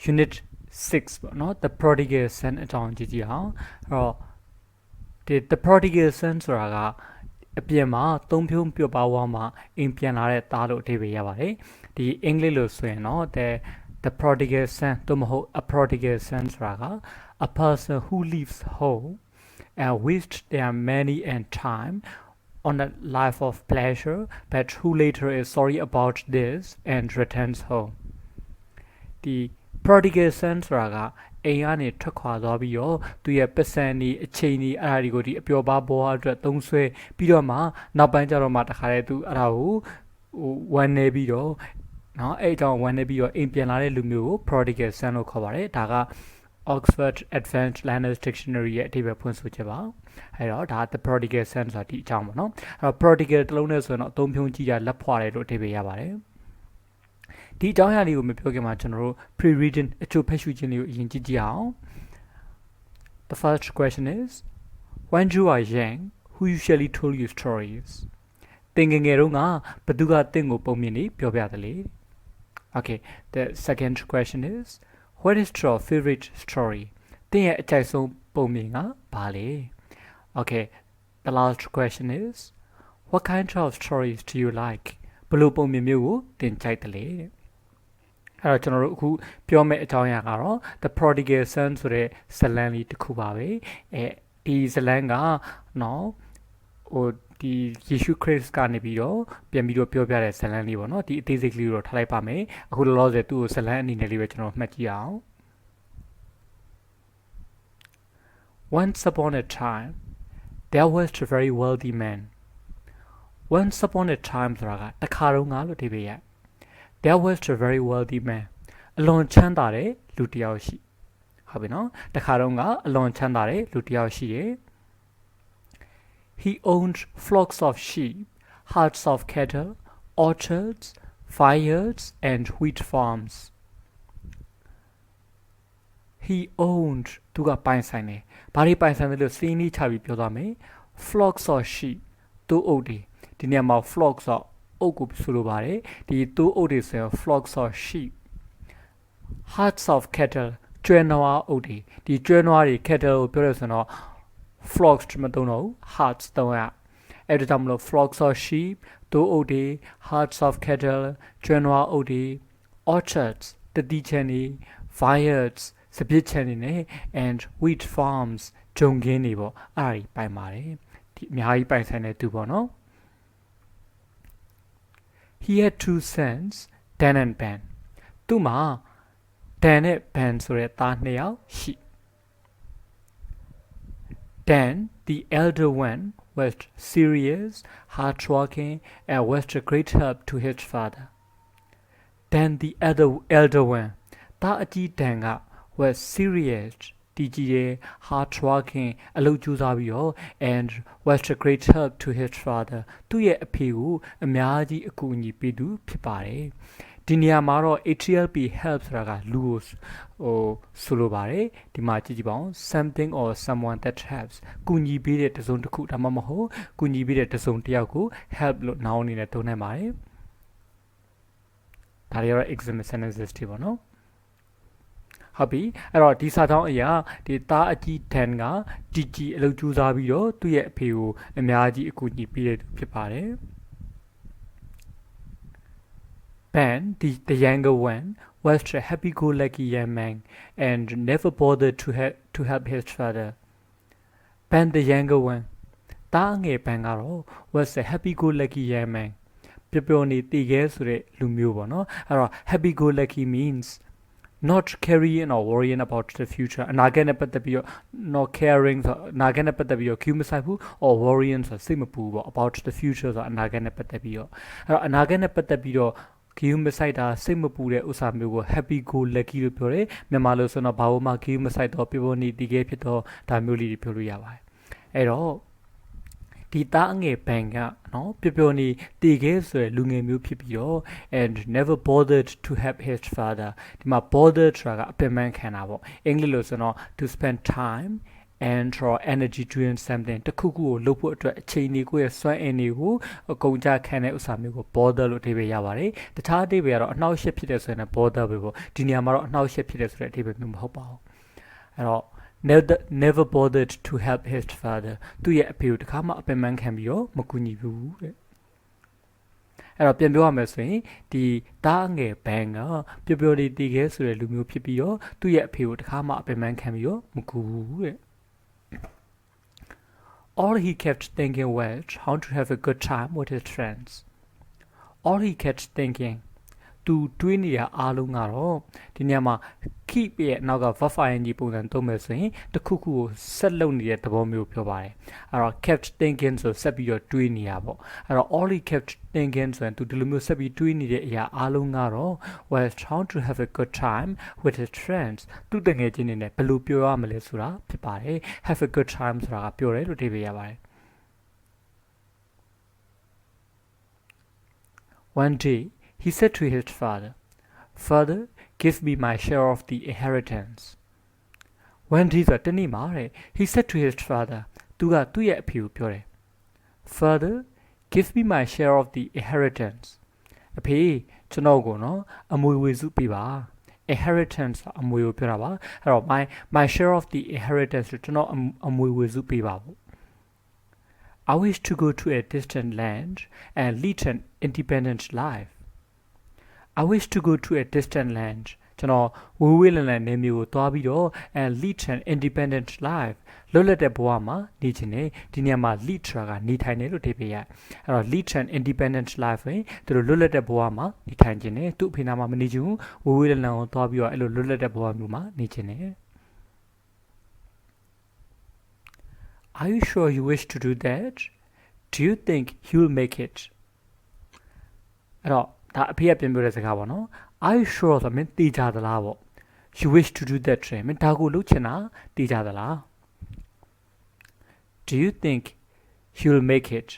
unit 6 ပေါ့နော် the prodigal son အကြောင်းကြည့်ကြည့်အောင်အဲ့တော့ဒီ the prodigal son ဆိုတာကအပြင်မှာသုံးဖြုံးပြပဝါမှာအိမ်ပြန်လာတဲ့သားလို့အဓိပ္ပာယ်ရပါတယ်ဒီအင်္ဂလိပ်လို့ဆိုရင်တော့ the prodigal son တို့မဟုတ် a prodigal son ဆိုတာက a person who leaves home and wished their money and time on a life of pleasure but who later is sorry about this and returns home ဒီ prodigal son ဆိုတာကအိမ်ကနေထွက်ခွာသွားပြီးတော့သူရဲ့ပတ်စံနေအချိန်နေအဲ့ဒါတွေကိုဒီအပျော်ပါဘဝအတွက်သုံးဆွဲပြီးတော့မှနောက်ပိုင်းကျတော့မှတခါတည်းသူအဲ့ဒါကိုဝမ်းနေပြီးတော့เนาะအဲ့အကြောင်းဝမ်းနေပြီးတော့အိမ်ပြန်လာတဲ့လူမျိုးကို prodigal son လို့ခေါ်ပါတယ်ဒါက Oxford Advanced Learners Dictionary ရဲ့အဓိပ္ပာယ်ဖွင့်ဆိုချက်ပါအဲ့တော့ဒါ the prodigal son ဆိုတာဒီအကြောင်းပေါ့နော်အဲ့တော့ prodigal တစ်လုံးနဲ့ဆိုရင်တော့အသုံးပြုံးကြည့်တာလက်ဖွာတယ်လို့အဓိပ္ပာယ်ရပါတယ်ဒီအကြောင်းအရာလေးကိုမပြောခင်မှာကျွန်တော်တို့ pre-reading အချို့ဖတ်ရှုခြင်းလေးကိုအရင်ကြည့်ကြည့်အောင် The first question is when you are young who usually told you stories သင်ငယ်ငယ်တုန်းကဘသူကသင်ကိုပုံမြင်နေပြောပြတယ်လေ Okay the second question is what is your favorite story သင်ရဲ့အကြိုက်ဆုံးပုံမြင်ကဘာလဲ Okay the last question is what kind of stories do you like ဘယ်လိုပုံမြင်မျိုးကိုသင်ကြိုက်တယ်လဲအဲ့တော့ကျွန်တော်တို့အခုပြောမယ့်အကြောင်းအရာကတော့ the prodigal son ဆိုတဲ့ဇာတ်လမ်းလေးတစ်ခုပါပဲဒီဇာတ်လမ်းကနော်ဟိုဒီယေရှုခရစ်ကနေပြီးတော့ပြန်ပြီးတော့ပြောပြတဲ့ဇာတ်လမ်းလေးပေါ့နော်ဒီအသေးစိတ်ကလေးကိုတော့ထားလိုက်ပါမယ်အခုလောလောဆယ်သူ့ကိုဇာတ်လမ်းအနေနဲ့လေးပဲကျွန်တော်မှတ်ကြည့်အောင် Once upon a time there was a very wealthy man Once upon a time ဆိုတာကတခါတုန်းကလို့ဒီပဲရThere was a very wealthy man အလွန်ချမ်းသာတဲ့လူတစ်ယောက်ရှိဟုတ်ပြီနော်တခါတော့ကအလွန်ချမ်းသာတဲ့လူတစ်ယောက်ရှိတယ် He owned flocks of sheep herds of cattle orchards vineyards and wheat farms He owned သူကပိုင်ဆိုင်တယ်ဘာတွေပိုင်ဆိုင်တယ်လို့စီးနီးချပြီးပြောသွားမယ် flocks of sheep သူအုပ်တွေဒီနေရာမှာ flocks ဆိုအုပ်ကိုဆိုလိုပါတယ်ဒီတူးအုပ်တွေဆိုရင် flocks of sheep herds of cattle ကျွဲနွားအုပ်တွေဒီကျွဲနွားတွေ cattle ကိုပြောရဆိုတော့ flocks မသုံးတော့ဘူး herds သုံးရအဲ့ဒါကြောင့်မလို့ flocks of sheep တူးအုပ်တွေ herds of cattle ကျွဲနွားအုပ်တွေ orchards တတိချန်တွေ vineyards စပစ်ချန်တွေနဲ့ and wheat farms ဂျုံခင်းတွေပေါ့အဲ့ဒါပိုင်ပါတယ်ဒီအများကြီးပိုင်ဆိုင်တဲ့သူပေါ့နော်He had two sons, Dan and Ben. သူမှာ Dan နဲ့ Ben ဆိုတဲ့သားနှစ်ယောက်ရှိ Dan, the elder one, was serious, hardworking, and was a great help to his father. Dan, the elder one, သားအကြီး Dan က was serious, တည်ကြည်တယ် hardworking အလုပ်ကြိုးစားပြီးတော့ and was a great help to his father သူ့ရဲ့အဖေကိုအများကြီးအကူအညီပေးသူဖြစ်ပါတယ်ဒီနေရာမှာတော့ HLP help ဆိုတာကလူကိုဆိုလိုပါတယ်ဒီမှာကြည့်ကြည့်ပါဦး something or someone that helps ကူညီပေးတဲ့တစ်စုံတစ်ခုဒါမှမဟုတ်ကူညီပေးတဲ့တစ်စုံတစ်ယောက်ကို help လို့ noun အနေနဲ့သုံးနိုင်ပါတယ်ဒါတွေကတော့ exam sentences တွေပေါ့နော်ဟုတ်ပြီအဲ့တော့ဒီစာကြောင်းအရာဒီသားအကြီးတန်ကជីအလုပ်ကြိုးစားပြီးတော့သူ့ရဲ့အဖေကိုအများကြီးအကူအညီပေးတဲ့သူဖြစ်ပါတယ် Ben the younger one was a happy-go-lucky young man and never bothered to help his father Ben the younger one သားငယ်ပန်ကတော့ was a happy-go-lucky young man ပျော်နေတည်ခဲဆိုတဲ့လူမျိုးပေါ့နော်အဲ့တော့ happy-go-lucky means not caring or worrying about the future အနာဂတ်နဲ့ပတ်သက်ပြီးတော့ not caring ဆိုအနာဂတ်နဲ့ပတ်သက်ပြီးတော့ Q မဆိုင်ဘူး or worrying ဆိုစိတ်မပူပေါ့ about the future ဆိုအနာဂတ်နဲ့ပတ်သက်ပြီးတော့အဲ့တော့အနာဂတ်နဲ့ပတ်သက်ပြီးတော့ Q မဆိုင်တာစိတ်မပူတဲ့ဥစ္စာမျိုးကို happy go lucky လို့ပြောတယ်မြန်မာလိုဆိုတော့ဘာလို့မှ Q မဆိုင်တော့ပျော်နေတည်ခဲ့ဖြစ်တော့ဒါမျိုးလေးတွေပြောလို့ရပါတယ်အဲ့တော့ဒီသားအငယ်ဘန်ကနော်ပျော်နေတည်ခဲ့ဆိုရယ်လူငယ်မျိုးဖြစ်ပြီးတော့ and never bothered to help his father ဒီမှာ bothered ဆိုတာကအပင်ပန်းခံတာပေါ့အင်္ဂလိပ်လိုဆိုတော့ to spend time and or energy doing something တခုခုကိုလုပ်ဖို့အတွက်အချိန်တွေကိုရဲ့စွမ်းအင်တွေကိုအကုန်ကြခံတဲ့ဥစ္စာမျိုးကို bother လို့အဓိပ္ပာယ်ရပါတယ်တခြားအဓိပ္ပာယ်ကတော့အနှောက်အယှက်ဖြစ်တဲ့ဆိုရင်လည်း bother ပဲပေါ့ဒီနေရာမှာတော့အနှောက်အယှက်ဖြစ်တဲ့ဆိုတဲ့အဓိပ္ပာယ်မျိုးမဟုတ်ပါဘူးအဲ့တော့ never bothered to help his father သူ့ရဲ့အဖေကိုတခါမှအပင်ပန်းခံပြီးတော့မကူညီဘူးတဲ့အဲ့တော့ပြန်ပြောရမယ်ဆိုရင်ဒီတားငယ်ဘန်ကပျော်ပျော်လေးတည်ခဲ့ဆိုတဲ့လူမျိုးဖြစ်ပြီးတော့သူ့ရဲ့အဖေကိုတခါမှအပင်ပန်းခံပြီးတော့မကူဘူးတဲ့ All he kept thinking was how to have a good time with his friends. All he kept thinking သူတွေးနေရအားလုံးကတော့ဒီနေရာမှာ keep ရဲ့နောက်က verb ing ပုံစံသုံးမယ်ဆိုရင်တခုခုကိုဆက်လုပ်နေတဲ့သဘောမျိုးပြောပါတယ်အဲ့တော့ kept thinking ဆိုဆက်ပြီးတော့တွေးနေရပေါ့အဲ့တော့ all he kept thinking ဆိုရင်သူဒီလိုမျိုးဆက်ပြီးတွေးနေတဲ့အရာအားလုံးကတော့ was how to have a good time with his friends သူတငယ်ချင်းတွေနဲ့ဘယ်လိုပြောရမလဲဆိုတာဖြစ်ပါတယ် have a good time ဆိုတာကပြောတယ်လို့အဓိပ္ပာယ်ရပါတယ် One day he said to his father, Father, give me my share of the inheritance. One day ဆိုတနေ့မှာတဲ့ he said to his father သူကသူ့ရဲ့အဖေကိုပြောတယ် Father, give me my share of the inheritance. အဖေကျွန်တော်ကိုနော်အမွေဝေစုပေးပါ inheritance အမွေကိုပြောတာပါအဲ့တော့ my share of the inheritance ကျွန်တော်အမွေဝေစုပေးပါဘူး I wish to go to a distant land and lead an independent life. I wish to go to a distant land. ကျွန်တော်ဝေးဝေးလံလံနေမျိုးကိုသွားပြီးတော့ and lead an independent life လွတ်လပ်တဲ့ဘဝမှာနေချင်တယ်ဒီနေရာမှာ lead ဆိုတာကနေထိုင်တယ်လို့အဓိပ္ပာယ်ရအဲ့တော့ lead an independent life ပဲသူတို့လွတ်လပ်တဲ့ဘဝမှာနေထိုင်ချင်တယ်သူ့အဖေနာမှာမနေချင်ဘူးဝေးဝေးလံလံကိုသွားပြီးတော့အဲ့လိုလွတ်လပ်တဲ့ဘဝမျိုးမှာနေချင်တယ် Are you sure you wish to do that? Do you think you'll make it? အဲ့တော့ဒါအဖေကပြန်ပြောတဲ့စကားပေါ့နော် Are you sure ဆိုမင်းသိကြသလားပေါ့ You wish to do that မင်းဒါကိုလုပ်ချင်တာသိကြသလား Do you think you'll make it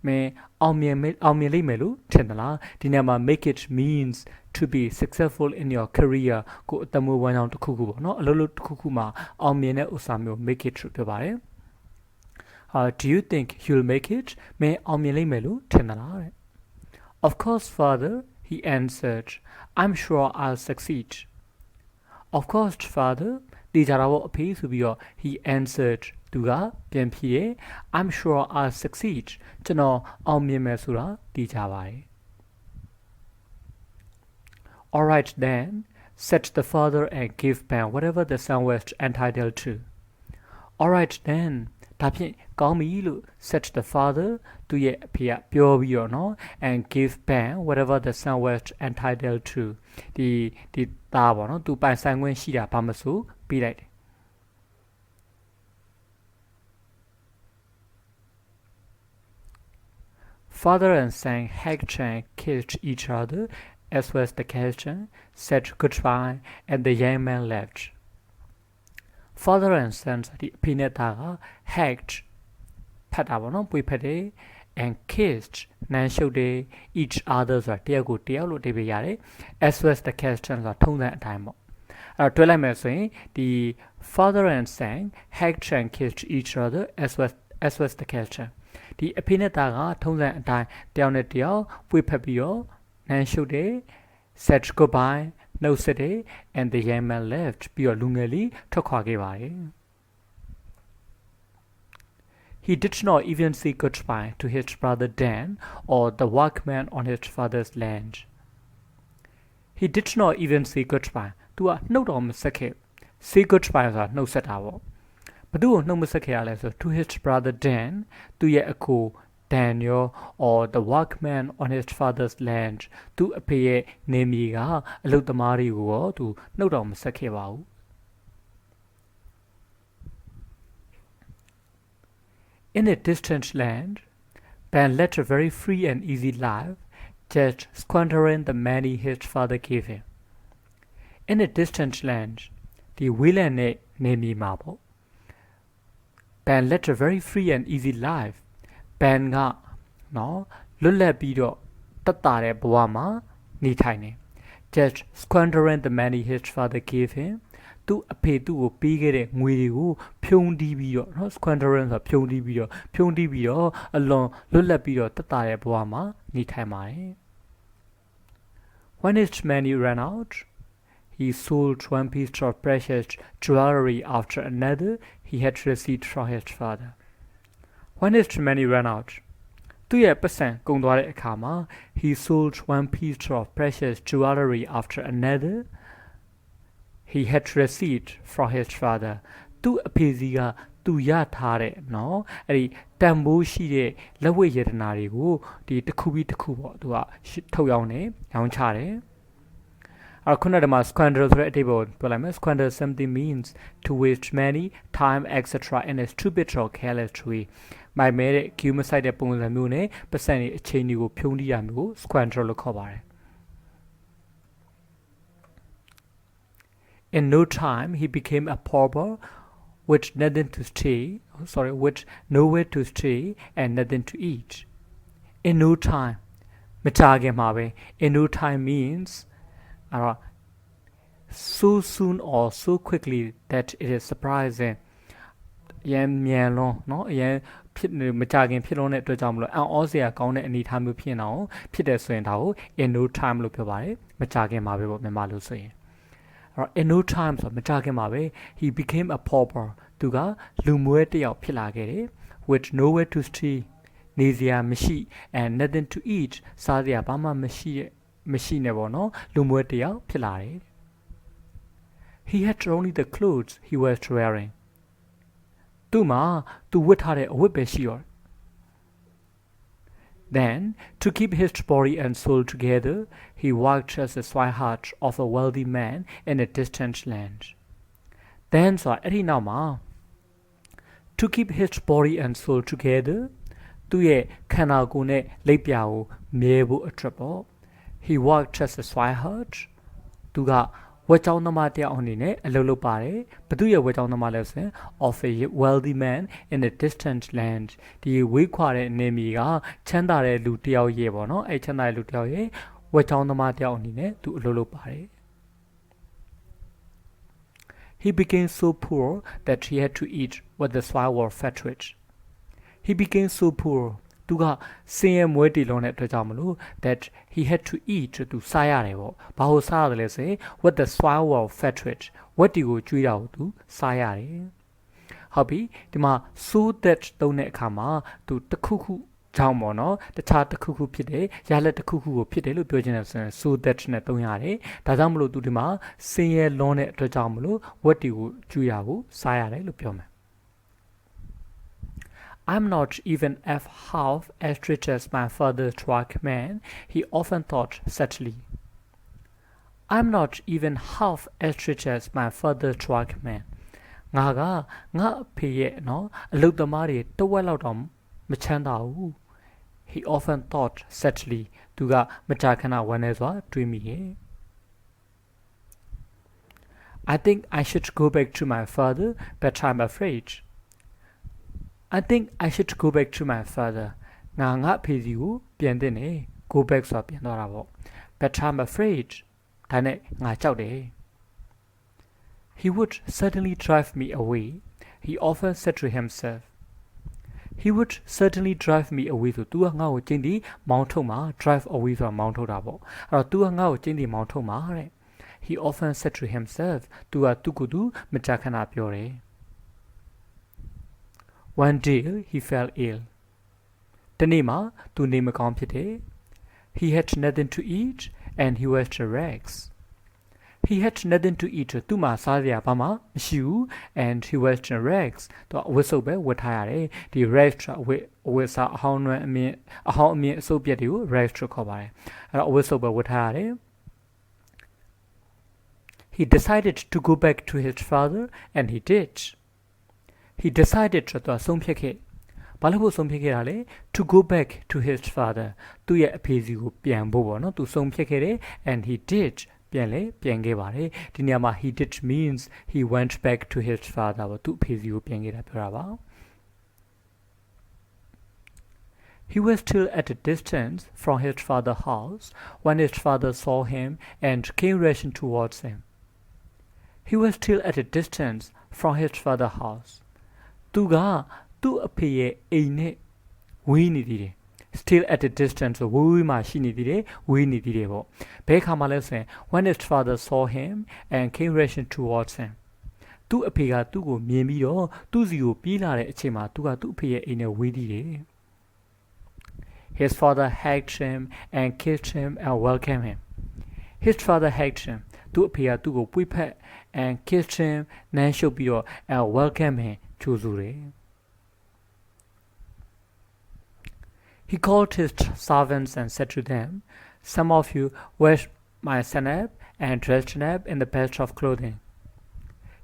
မင်းအောင်မြင်လိမ့်မယ်လို့ထင်သလားဒီနေရာမှာ make it means to be successful in your career ကိုအသက်မွေးဝမ်းကြောင်းတစ်ခုခုပေါ့နော်အလုပ်တစ်ခုခုမှာအောင်မြင်တဲ့ဥစ္စာမျိုး make it လို့ပြောပါတယ် Do you think you'll make it မင်းအောင်မြင်လိမ့်မယ်လို့ထင်သလားတဲ့ Of course, father, he answered. I'm sure I'll succeed. Of course, father, ဒီကြတာပေါ့အဖေဆိုပြီးတော့ he answered သူကပြန်ဖြေတယ် I'm sure I'll succeed ကျွန်တော်အောင်မြင်မယ်ဆိုတာသိကြပါတယ် All right then, said the father and gave Ben whatever the son was entitled to. All right then, ဒါဖြင့်ကောင်းပြီလို့ said the father သူရဲ့အဖေကပြောပြီးတော့နော် and give Ben whatever the son was entitled to ဒီသားပေါ့နော်သူပိုင်ဆိုင်ခွင့်ရှိတာဘာမဆိုပေးလိုက်တယ် Father and son hugged and kissed each other as was the custom, said goodbye, and the young man left. Father and son ဒီအဖေနဲ့သားက hugged ဖတ်တာပေါ့နော်ပွေဖတ်တယ် and kissed နမ်းရှုပ်တယ် each other ဆိုတာတယောက်ကိုတယောက်လို့အဓိပ္ပာယ်ရတယ် as was the custom ဆိုတာထုံးစံအတိုင်းပေါ့အဲ့တော့တွဲလိုက်မယ်ဆိုရင်ဒီ father and son hugged and kissed each other as was the custom ဒီအဖေနဲ့သားကထုံးစံအတိုင်းတယောက်နဲ့တယောက်ပွေဖတ်ပြီးတော့နမ်းရှုပ်တယ် said goodbye နှုတ်ဆက်တယ် and the young man left ပြီးတော့လူငယ်လေးထွက်ခွာခဲ့ပါတယ် He did not even say goodbye to his brother Dan or the workman on his father's land. He did not even say goodbye. သူကနှုတ်တော်မဆက်ခဲ့ say goodbye ဆိုတာနှုတ်ဆက်တာပေါ့ဘသူ့ကိုနှုတ်မဆက်ခဲ့ရလဲဆို to his brother Dan သူရဲ့အကို Daniel or the workman on his father's land သူအဖေရဲ့နေမြေကအလုပ်သမားတွေကိုရောသူနှုတ်တော်မဆက်ခဲ့ပါဘူး In a distant land, Ben led a very free and easy life, just squandering the money his father gave him. In a distant land, the wheeland nameမှာပေါ့ Ben led a very free and easy life. Ben ကနော်လွတ်လပ်ပြီးတော့တက်တာတဲ့ဘဝမှာနေထိုင်နေ Just squandering the money his father gave him သူ့အဖေသူ့ကိုပေးခဲ့တဲ့ငွေတွေကိုဖြုံးတီးပြီးတော့နော် squandering ဆိုတာဖြုံးတီးပြီးတော့အလွန်လွတ်လပ်ပြီးတော့တက်တာတဲ့ဘဝမှာနေထိုင်ပါတယ် When his money ran out he sold one piece of precious jewelry after another he had received from his father When his money ran out သူ့ရဲ့ပတ်စံကုန်သွားတဲ့အခါမှာ he sold one piece of precious jewelry after another he had received from his father သူ့အဖေစီကသူရထားတဲ့နော်အဲ့ဒီတန်ဖိုးရှိတဲ့လက်ဝတ်ရတနာတွေကိုဒီတစ်ခုပြီးတစ်ခုပေါ့သူကထုတ်ရောင်းတယ်ရောင်းချတယ်အခုခုနကမှ squander ဆိုတဲ့အဓိပ္ပာယ်ပြောလိုက်မယ် squander something means to waste money time etc in a stupid or careless way မိုင်မဲတဲ့ cue မဆိုင်တဲ့ပုံစံမျိုးနဲ့ပတ်စံတွေအချိန်တွေကိုဖြုံးတီးရမျိုးကို squander လို့ခေါ်ပါတယ် In no time he became a pauper with nothing to with nowhere to stay and nothing to eat in no time မကြာခင်မှာပဲ in no time means so soon or so quickly that it is surprising ရန်မြန်လုံးเนาะအရန်ဖြစ်မကြာခင်ဖြစ်လုံးတဲ့အတွက်ကြောင့်မလို့အံ့ဩစရာကောင်းတဲ့အနေအထားမျိုးဖြစ်နေအောင်ဖြစ်တယ်ဆိုရင်ဒါကို in no time လို့ပြောပါတယ်မကြာခင်မှာပဲပေါ့မြန်မာလို့ဆိုရင်in no time ဆိုမကြာခင်မှာပဲ he became a pauper သူကလူမွဲတစ်ယောက်ဖြစ်လာခဲ့တယ် with nowhere to stay နေစရာမရှိ and nothing to eat စားစရာဘာမှမရှိနေပေါ့နော်လူမွဲတစ်ယောက်ဖြစ်လာတယ် he had only the clothes he was wearing သူ့မှာသူဝတ်ထားတဲ့အဝတ်ပဲရှိရော Then, to keep his body and soul together, he worked as a swineherd of a wealthy man in a distant land. Then, so အဲ့ဒီနောက်မှာ to keep his body and soul together, သူ့ရဲ့ခန္ဓာကိုယ်နဲ့လက်ပြာကိုမြဲဖို့အတွက်ပေါ့ he worked as a swineherd သူကဝက်ကြောင်းသမားတယောက်အနေနဲ့အလုပ်လုပ်ပါတယ်ဘသူရဲ့ဝက်ကြောင်းသမားလဲဆိုရင် of a wealthy man in a distant land ဒီဝေးခွာတဲ့နေမြေကချမ်းသာတဲ့လူတယောက်ရဲ့ပေါ့နော်အဲ့ချမ်းသာတဲ့လူတယောက်ရဲ့ဝက်ကြောင်းသမားတယောက်အနေနဲ့သူအလုပ်လုပ်ပါတယ် He became so poor that he had to eat what the swine were fed with He became so poor သူကစင်ရဲမွဲတီလုံးတဲ့အတွက်ကြောင့်မလို့ that he had to eat သူစားရတယ်ပေါ့ဘာလို့စားရတယ်လဲဆိုရင် what the swine were fed with ဝက်တီကိုကျွေးတာကိုသူစားရတယ်ဟုတ်ပြီဒီမှာ so that သုံးတဲ့အခါမှာသူတစ်ခုခုကြောင့်ပေါ့နော်တခြားတစ်ခုခုဖြစ်တယ်ရလက်တစ်ခုခုကိုဖြစ်တယ်လို့ပြောချင်တယ်ဆိုရင် so that နဲ့သုံးရတယ်ဒါကြောင့်မလို့သူဒီမှာစင်ရဲလွန်တဲ့အတွက်ကြောင့်မလို့ဝက်တီကိုကျွေးတာကိုစားရတယ်လို့ပြောမယ်I'm not even half as rich as my father's workman, he often thought sadly. I'm not even half as rich as my father's workman. ငါအဖေရဲ့နော်အလုပ်သမားတွေတဝက်လောက်တော့မချမ်းသာဘူး He often thought sadly. သူကမကြာခဏဝမ်းနည်းစွာတွေးမိရဲ့ I think I should go back to my father, but I'm afraid.I think I should go back to my father. ငါအဖေစီကိုပြန်တင်နေ go back ဆိုတာပြန်သွားတာပေါ့ but I'm afraid ဒါနဲ့ငါကြောက်တယ် He would certainly drive me away. He often said to himself. He would certainly drive me away ဆိုသူကငါ့ကိုကျင်းဒီမောင်းထုတ်မှာ drive away ဆိုတာမောင်းထုတ်တာပေါ့အဲ့တော့သူကငါ့ကိုကျင်းဒီမောင်းထုတ်မှာတဲ့ He often said to himself သူကသူ့ကိုယ်သူမကြာခဏပြောတယ်One day he fell ill. တနေ့မှာသူနေမကောင်းဖြစ်တယ် He had nothing to eat and he was to rags. He had nothing to eat သူ့မှာစားစရာဘာမှမရှိဘူး and he was to rags သူအဝတ်စုပ်ပဲဝတ်ထားရတယ်ဒီ rags အဝတ်စားအဟောင်းအမြင့်အစုပ်ပြက်တွေကို rags ခေါ်ပါတယ်အဲ့တော့အဝတ်စုပ်ပဲဝတ်ထားရတယ် He decided to go back to his father and he did.He decided တော့ဆုံးဖြတ်ခဲ့ဘာလို့ဆုံးဖြတ်ခဲ့တာလဲ to go back to his father သူ့ရဲ့အဖေစီကိုပြန်ဖို့ပေါ့နော်သူဆုံးဖြတ်ခဲ့တယ် and he did ပြန်ခဲ့ပါတယ်ဒီနေရာမှာ he did means he went back to his father ပေါ့သူ့အဖေစီကိုပြန်ခဲ့တာပြောတာပါ He was still at a distance from his father's house when his father saw him and came rushing towards him he was still at a distance from his father's house သူကသူ့အဖေရဲ့အိမ်နဲ့ဝေးနေသေးတယ် still at a distance ဆိုဝေးမှာရှိနေသေးတယ်ဝေးနေသေးတယ်ပေါ့ဘယ်ခါမှလဲဆိုရင် when his father saw him and came rushing towards him သူ့အဖေကသူ့ကိုမြင်ပြီးတော့သူ့စီကိုပြေးလာတဲ့အချိန်မှာသူကသူ့အဖေရဲ့အိမ်နဲ့ဝေးသေးတယ် his father hugged him and kissed him and welcomed him his father hugged him သူ့အဖေကသူ့ကိုပွေ့ဖက် and kissed him နမ်းရှုပ်ပြီးတော့ and welcomed him ကြိုဆိုတယ် He called his servants and said to them, some of you wash my son up and dressed him up in the best of clothing.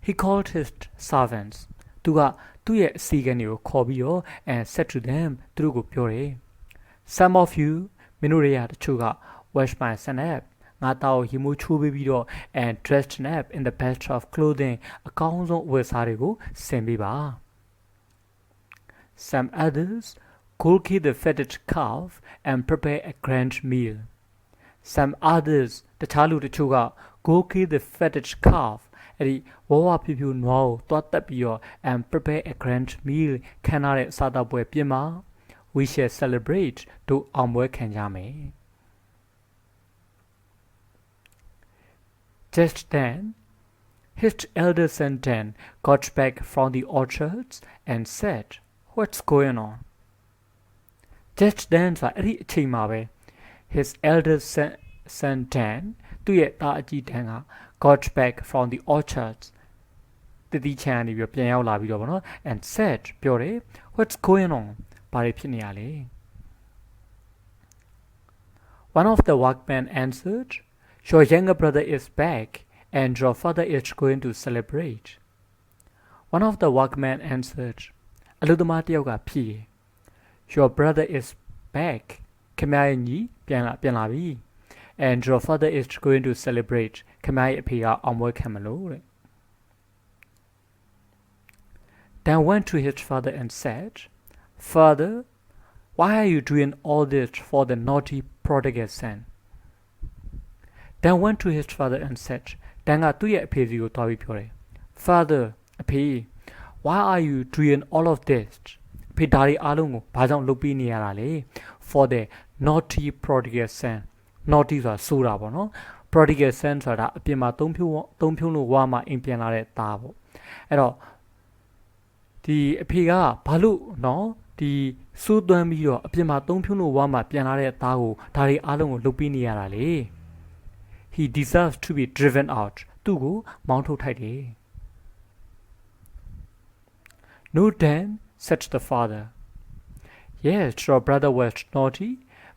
He called his servants. သူကသူ့ရဲ့အစီကနေကိုခေါ်ပြီးတော့ and said to them သူတို့ကိုပြောတယ် Some of you မင်းတို့တွေကတချို့က wash my son up ငါတောက်ရေမိုးချိုးပေးပြီးတော့ and dressed him up in the best of clothing အကောင်းဆုံးဝတ်စားတွေကိုဆင်ပေးပါ Some others cook the fatted calf and prepare a grand meal. Some others တခြားလူတချို့က cook the fatted calf အဲ့ဒီဝဝဖြူဖြူနွားကိုတွားတက်ပြီးတော့ and prepare a grand meal ခမ်းနားတဲ့စားတောက်ပွဲပြင်မှာ we shall celebrate တို့အောင်ပွဲခံကြမယ် Just then his elder son Dan got back from the orchards and said, what's going on? Just then ဆိုအဲ့ဒီအချိန်မှာပဲ his elder son Dan သူ့ရဲ့သားအကြီးတန်းက got back from the orchards တတိချမ်းနေပြီးပြန်ရောက်လာပြီးတော့ဗောနော် and said ပြောတယ် what's going on ဘာတွေဖြစ်နေရလဲ One of the workmen answered, your younger brother is back and your father is going to celebrate. One of the workmen answered, အလုပ်သမားတစ်ယောက်ကဖြေတယ် Your brother is back. ခင်ဗျားရဲ့ညီပြန်လာပြီ And your father is going to celebrate. ခင်ဗျားရဲ့အဖေကအောင်ပွဲခံမလို့တဲ့ Dan went to his father and said, Father, why are you doing all this for the naughty prodigal son? Dan went to his father and said, Dan ကသူ့ရဲ့အဖေစီကိုတွားပြီးပြောတယ် Father, အဖေ why are you doing all of this?ဖေဒါရီအားလုံးကိုဘာကြောင့်လုပ်ပြီးနေရတာလဲ for the naughty prodigal son naughty ဆိုတာဆိုတာပေါ့နော် prodigal son ဆိုတာအပြင်မှာသုံးဖြုံးလို့ဝါမှာအိမ်ပြန်လာတဲ့သားပေါ့အဲ့တော့ဒီအဖေကဘာလို့နော်ဒီစိုးသွမ်းပြီးတော့အပြင်မှာသုံးဖြုံးလို့ဝါမှာပြန်လာတဲ့သားကိုဒါရီအားလုံးကိုလုပ်ပြီးနေရတာလေ he deserves to be driven out သူ့ကိုမောင်းထုတ်ထိုက်တယ် No Dan said the father, Yes, your brother was naughty,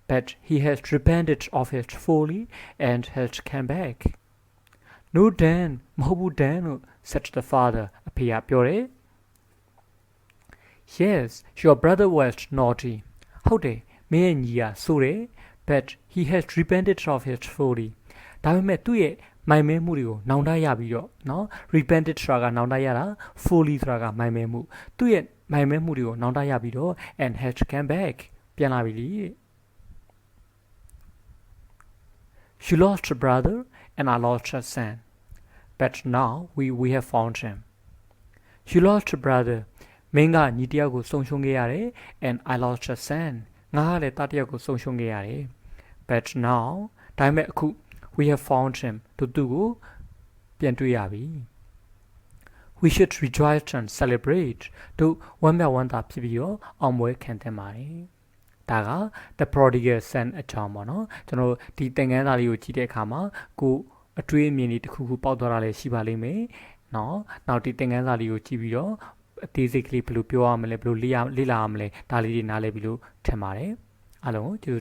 but he has repented of his folly and has come back. No, Dan, မဟုတ်ဘူး Dan, said the father. အဖေကပြောတယ် Yes, your brother was naughty. ဟုတ်တယ်မင်းရဲ့ညီကဆိုတယ် but he has repented of his folly. ဒါပေမဲ့သူ့ရဲ့မိုင်မဲမှုတွေကိုနောင်တရပြီးတော့နော် repented ဆိုတာကနောင်တရတာ folly ဆိုတာကမိုင်မဲမှုသူ့ရဲ့မိုင်မဲမှုတွေကိုနောင်တရပြီးတော့ and has come back ပြန်လာပြီလေ You lost a brother and I lost a son but now we have found him You lost a brother မင်းကညီတယောက်ကိုဆုံးရှုံးခဲ့ရတယ် and I lost a son ငါကလည်းသားတယောက်ကိုဆုံးရှုံးခဲ့ရတယ် but now ဒါပေမဲ့အခုWe have found him တို့သူကိုပြန်တွေ့ရပြီ We should rejoice and celebrate တို့ဝမ်းမြောက်ဝမ်းသာဖြစ်ပြီးတော့အောင်ပွဲခံသင့်ပါတယ်ဒါက the prodigal son အကြောင်းပေါ့နော်ကျွန်တော်ဒီသင်ခန်းစာလေးကိုကြည့်တဲ့အခါမှာကိုအတွေးအမြင်တွေတစ်ခုခုပေါက်သွားတာလည်းရှိပါလိမ့်မယ်နော်နောက်ဒီသင်ခန်းစာလေးကိုကြည့်ပြီးတော့အသေးစိတ်ကလေးဘယ်လိုပြောရမလဲဘယ်လိုလေ့လာရမလဲဒါလေးတွေနားလည်ပြီးလို့ထင်ပါတယ်အားလုံးကိုကျေးဇူး